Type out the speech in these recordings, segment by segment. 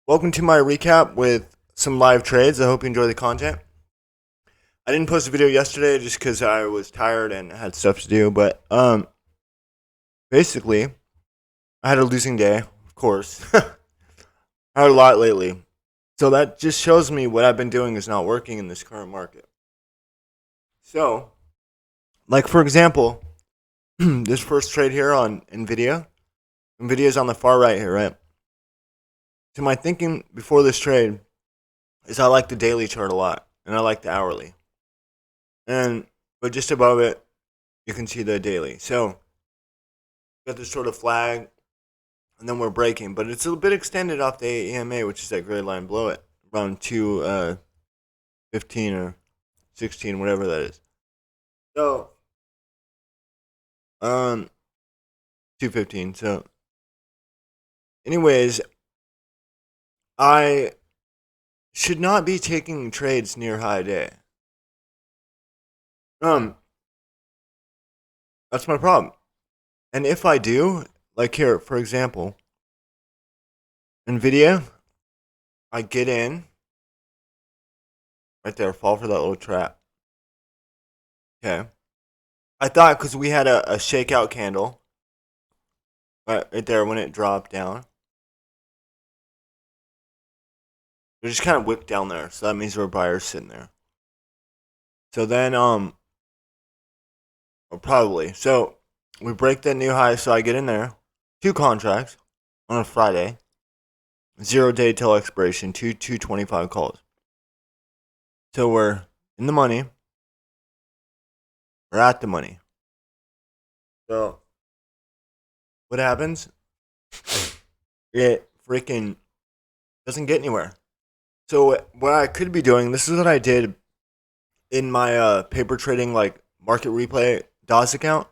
Welcome to my recap with some live trades. I hope you enjoy the content. I didn't post a video yesterday just because I was tired and had stuff to do, but basically, I had a losing day, of course. I had a lot lately. So that just shows me what I've been doing is not working in this current market. So, like for example, this first trade here on Nvidia. Nvidia is on the far right here, right? So my thinking before this trade is I like the daily chart a lot, and I like the hourly. And but just above it, you can see the daily. So got this sort of flag, and then we're breaking, but it's a bit extended off the EMA, which is that gray line below it, around 215 or 16, whatever that is. So 215. So, anyways, I should not be taking trades near high day. Um, that's my problem. And if I do, like here, for example, Nvidia, I get in right there, fall for that little trap. Okay. I thought because we had a shakeout candle right there when it dropped down. It just kind of whipped down there, so that means we're buyers sitting there. So then, or probably. So we break that new high, so I get in there. 2 contracts on a Friday. 0 day till expiration, 225 calls. So we're in the money. We're at the money. So what happens? It freaking doesn't get anywhere. So what I could be doing, this is what I did in my paper trading like market replay DOS account.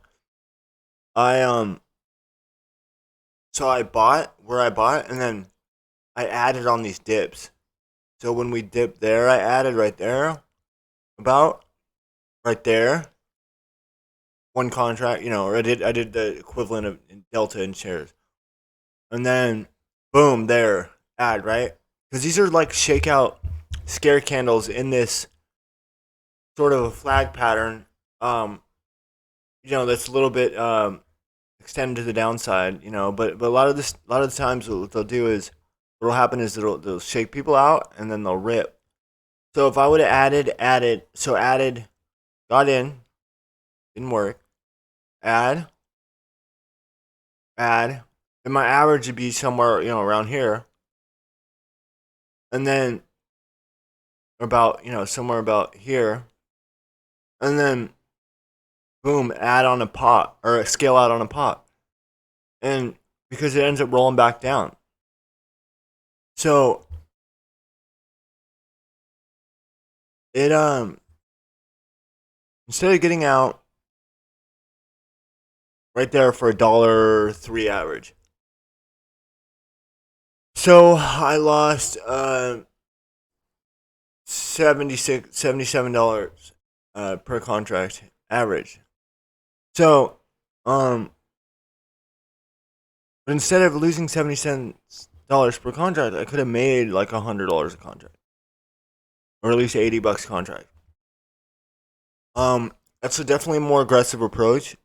So I bought where I bought, and then I added on these dips. So when we dipped there, I added right there, about right there, one contract. Or I did the equivalent of delta in shares, and then boom, there, add right, because these are like shakeout scare candles in this sort of a flag pattern. That's a little bit extended to the downside. But a lot of the times what they'll do is what'll happen is they'll shake people out and then they'll rip. So if I would have added, got in, didn't work, add, then my average would be somewhere around here, and then about somewhere about here, and then boom, add on a pot or scale out on a pot, and because it ends up rolling back down. So it instead of getting out right there for $1.03 average, so I lost $77 per contract average. So but instead of losing $77 per contract, I could have made like $100 a contract, or at least $80 a contract. That's a definitely more aggressive approach,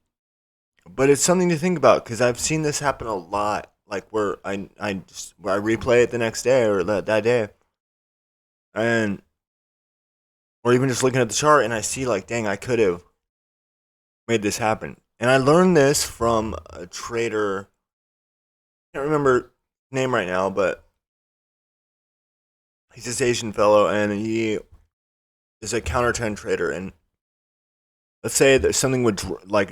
but it's something to think about because I've seen this happen a lot. Like where I replay it the next day or that day, and or even just looking at the chart and I see like, dang, I could have made this happen. And I learned this from a trader. I can't remember his name right now, but he's this Asian fellow, and he is a counter trend trader. And let's say that something would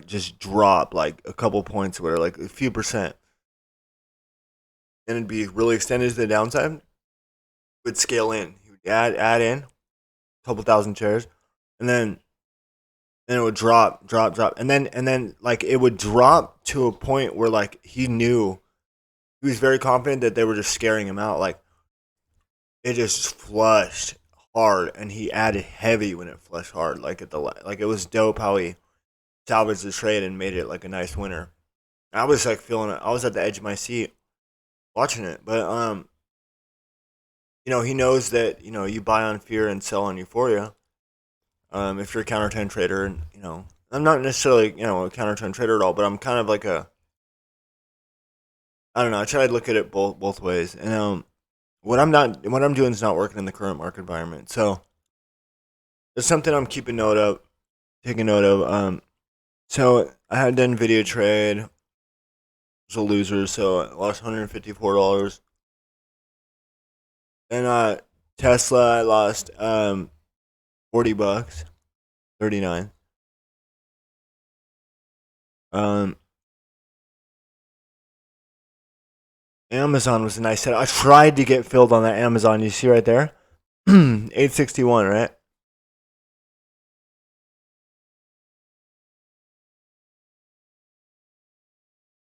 just drop like a couple points, where like a few percent, and it'd be really extended to the downside. Would scale in. He would add in a couple thousand shares, and then it would drop, and then like it would drop to a point where like he knew, he was very confident that they were just scaring him out. Like it just flushed hard, and he added heavy when it flushed hard. Like it was dope how he salvaged the trade and made it like a nice winner. I was like feeling it. I was at the edge of my seat watching it, but he knows that you buy on fear and sell on euphoria. If you're a counter trend trader, and I'm not necessarily a counter trend trader at all, but I'm kind of like a I don't know. I try to look at it both ways, and what I'm doing is not working in the current market environment. So it's something I'm keeping note of, taking note of. So I had done video trade. I was a loser, so I lost $154. And Tesla, I lost $40, 39. Um, Amazon was a nice set. I tried to get filled on that Amazon. You see right there, 861, right?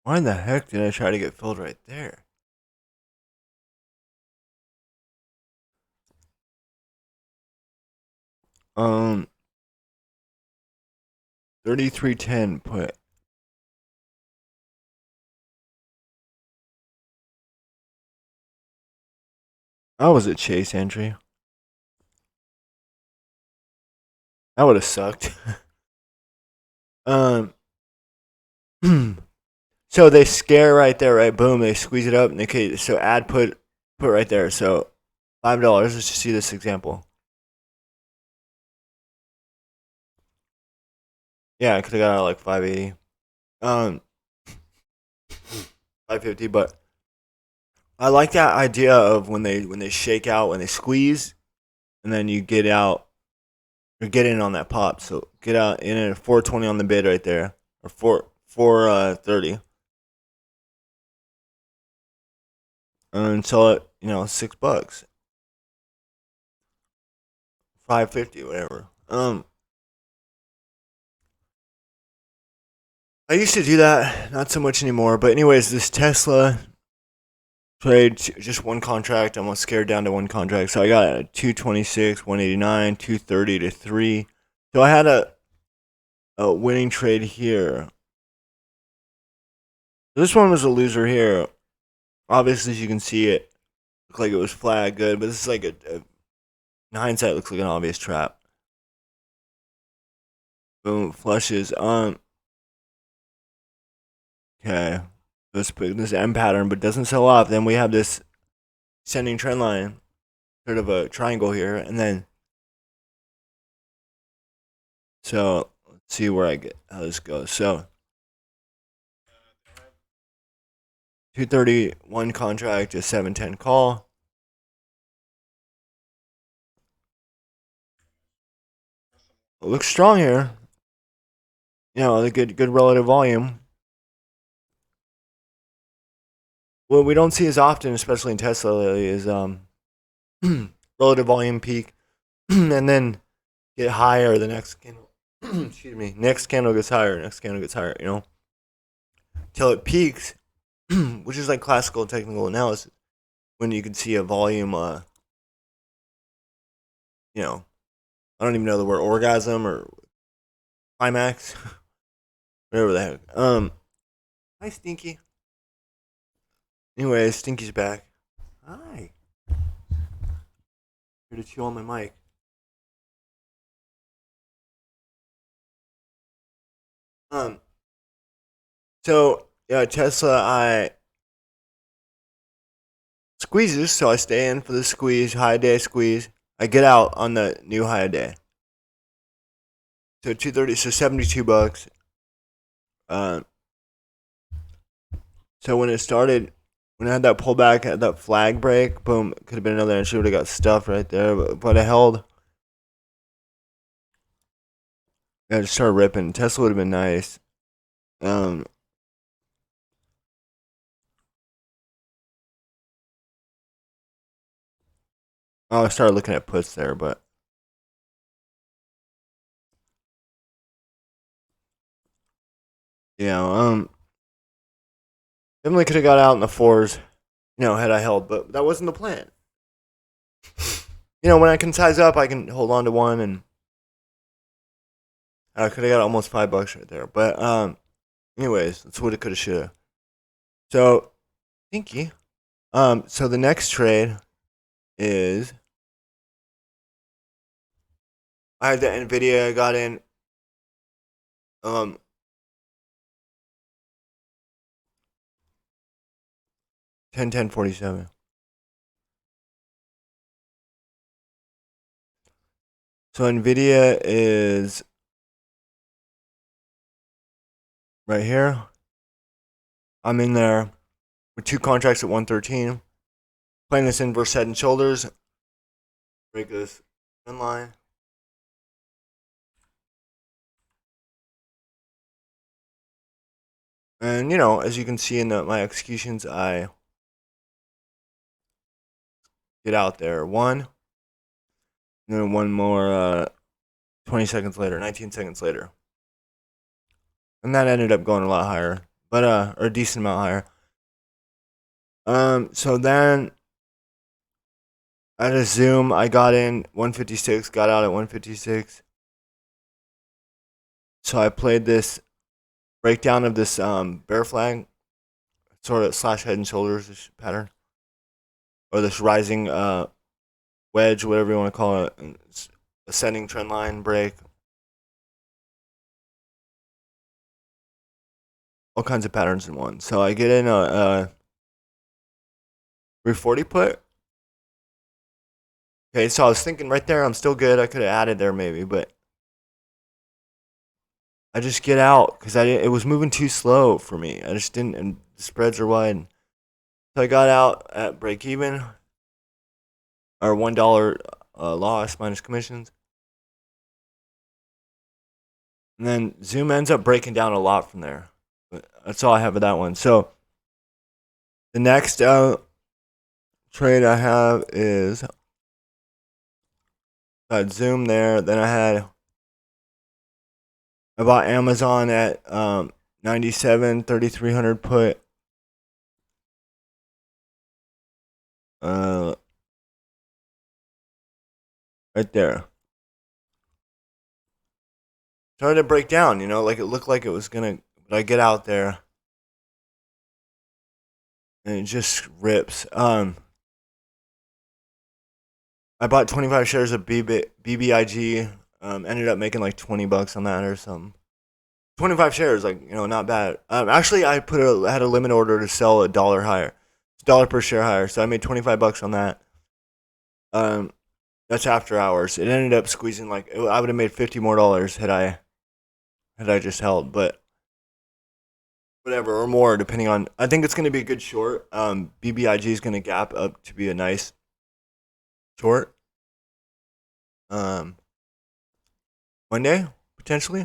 Why in the heck did I try to get filled right there? Um, 3310 put. That was a chase entry. That would have sucked. um, so they scare right there, right? Boom, they squeeze it up, and so add put right there. So $5. Let's just see this example. Yeah, I could have got out like 580, 550, but I like that idea of when they shake out, when they squeeze, and then you get out or get in on that pop. So get out in at 420 on the bid right there, or 430, and sell it, $6, 550, whatever. I used to do that, not so much anymore. But anyways, this Tesla trade just one contract. I'm scared down to one contract, so I got a 226, 189, 230 to 3. So I had a winning trade here. This one was a loser here. Obviously, as you can see, it looked like it was flat good, but this is like in hindsight, looks like an obvious trap. Boom, flushes. Okay. This M pattern, but doesn't sell off. Then we have this ascending trend line, sort of a triangle here, and then so let's see where I get how this goes. So 231 contract is 710 call. It looks strong here. The good relative volume. What we don't see as often, especially in Tesla lately, is relative volume peak, and then get higher the next candle. Excuse me. Next candle gets higher. Next candle gets higher. Till it peaks, which is like classical technical analysis, when you can see a volume. I don't even know the word orgasm or climax, whatever the heck. Hi Stinky. Anyways, Stinky's back. Hi. Here to chew on my mic. Um. So yeah, Tesla. I squeezes, so I stay in for the squeeze, high day squeeze. I get out on the new high day. So 230, so $72. Uh, so when it started, when I had that pullback, had that flag break, boom, could have been another entry. Would have got stuffed right there, but I held. I just started ripping. Tesla would have been nice. Um, I started looking at puts there, but definitely could have got out in the fours, had I held, but that wasn't the plan. When I can size up, I can hold on to one, and I could have got almost $5 right there. But anyways, that's what it could have should have. So, thank you. So the next trade, is I had the Nvidia. I got in 10-10-47. So Nvidia is right here. I'm in there with two contracts at 113. Playing this inverse head and shoulders. Break this trend line. And you know, as you can see in my executions, I get out there one, and then one more 20 seconds later, 19 seconds later. And that ended up going a lot higher, but or a decent amount higher. So then at a zoom, I got in 156, got out at 156. So I played this breakdown of this bear flag, sort of slash head and shoulders pattern, or this rising wedge, whatever you want to call it, ascending trend line break. All kinds of patterns in one. So I get in a 340 put. Okay, so I was thinking right there, I'm still good. I could have added there maybe, but I just get out because it was moving too slow for me. I just didn't, and the spreads are wide. So I got out at break even, or $1 loss minus commissions. And then Zoom ends up breaking down a lot from there. But that's all I have with that one. So the next trade I have is Zoom there. Then I bought Amazon at 97, 3,300 put. Right there. Started to break down, you know, like it looked like it was gonna, but I get out there and it just rips. I bought 25 shares of BBIG. Ended up making like $20 on that or something. 25 shares, like, you know, not bad. Actually, I had a limit order to sell a dollar higher, dollar per share higher. So I made $25 on that. That's after hours. It ended up squeezing like I would have made $50 more had I just held, but whatever or more depending on. I think it's going to be a good short. BBIG is going to gap up to be a nice short. Monday potentially.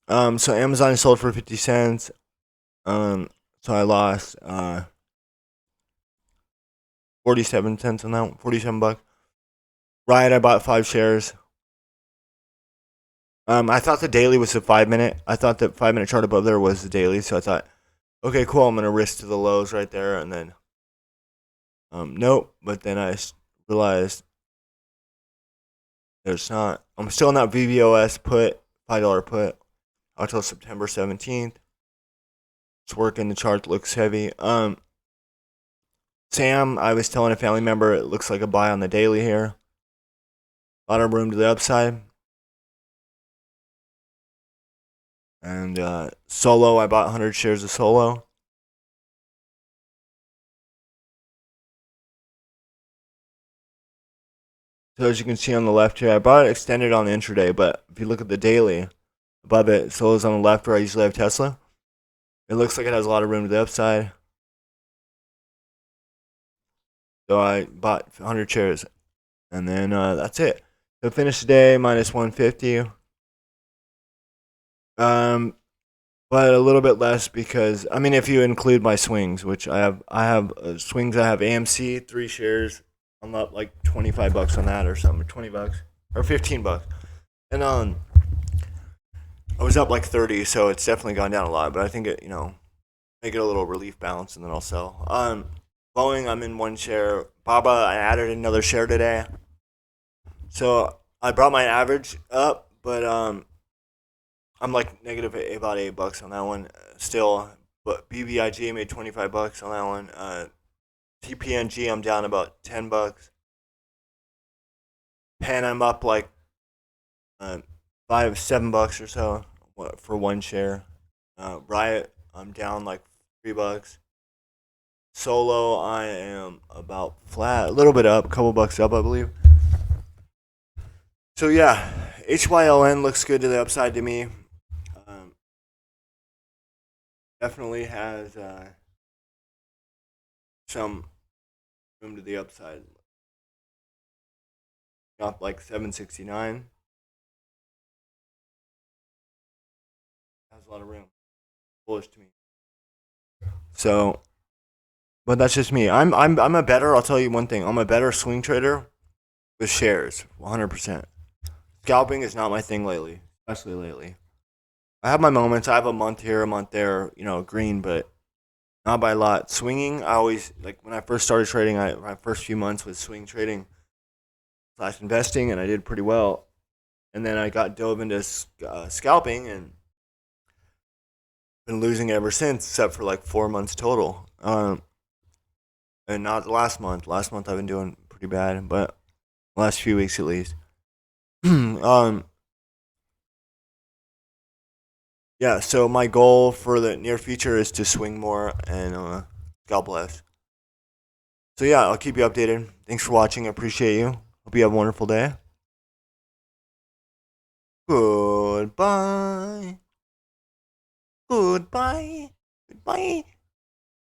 So Amazon sold for 50 cents. So I lost 47 cents on that one, $47. Riot, I bought 5 shares. I thought the daily was the 5 minute. I thought the 5 minute chart above there was the daily, so I thought, okay, cool. I'm gonna risk to the lows right there, and then, nope. But then I realized there's not. I'm still in that VVOS put, $5 put, until September 17th. It's working. The chart looks heavy. Sam, I was telling a family member, it looks like a buy on the daily here. A lot of room to the upside. And Solo, I bought 100 shares of Solo. So as you can see on the left here, I bought it extended on the intraday, but if you look at the daily, above it, Solo's on the left where I usually have Tesla. It looks like it has a lot of room to the upside. So I bought 100 shares. And then that's it. So finish the day minus 150. But a little bit less because I mean, if you include my swings, which I have swings. I have AMC 3 shares. I'm up like $25 on that or something, $20 or $15, and I was up like 30, so it's definitely gone down a lot. But I think it, you know, make it a little relief balance, and then I'll sell. Boeing, I'm in 1 share. Baba, I added another share today, so I brought my average up, but I'm like negative about $8 on that one still. But BBIG made $25 on that one. TPNG, I'm down about $10. Pen, I'm up like uh, $5, $7 or so for one share. Riot, I'm down like $3. Solo, I am about flat, a little bit up, a couple bucks up, I believe. So yeah, HYLN looks good to the upside to me. Um, Definitely has some room to the upside. Up like 769. Has a lot of room. Bullish to me. So, but that's just me. I'm a better. I'll tell you one thing. I'm a better swing trader with shares, 100%. Scalping is not my thing lately, especially lately. I have my moments. I have a month here, a month there, green, but not by a lot. Swinging, I always like when I first started trading. My first few months was swing trading slash investing, and I did pretty well. And then I got dove into scalping and been losing ever since, except for like 4 months total. And not last month. Last month I've been doing pretty bad, but last few weeks at least. Yeah. So my goal for the near future is to swing more and scalp less. So yeah, I'll keep you updated. Thanks for watching. I appreciate you. Hope you have a wonderful day. Goodbye. Goodbye. Goodbye.